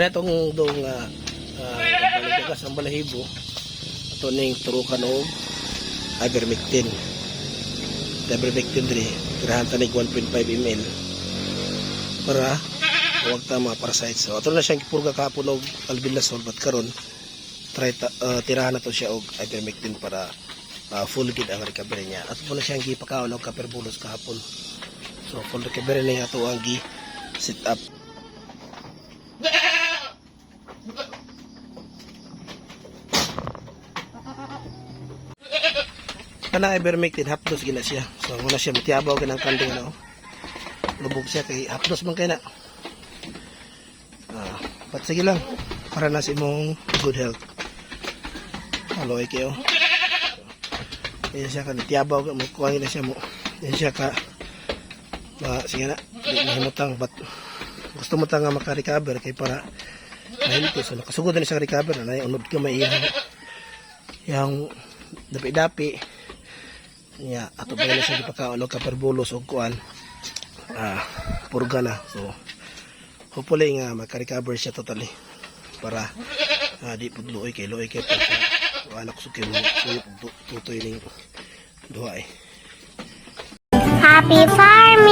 Kaya itong doong baligagas ang balahibo, ito ning turukan o ivermectin. Ivermectin diri, tirahan tanig 1.5 ml para huwag tama parasites. So, ito na siyang ipurga kahapon og albendazole, but karon tirahan na to siya og ivermectin para full gid ang recovery niya. At po na siyang gipakaon og caperbulos kahapon. So full recovery na ito ang gi-sit up. Kanang ivermectin hapdos gina siya. So muna siya mutiabaw ganang kanding ano. Lubog siya kay hapdos man kay na. But sige lang para na sa imong good health. Aloy kayo. Yan siya ka nitiabaw mo kuha na siya mo. Yan siya ka sige na di mahimutang but gusto mo ta nga maka-recover kay para mahimto. So nakasugod na siya recover na unod ka may yang dapi-dapi niya ato ba na siya gipakaon og caperbulos og kuan purga na. So hopefully nga maka-recover siya totally para di pudluoy kay anak ko kay tutoy ning duha Happy farming!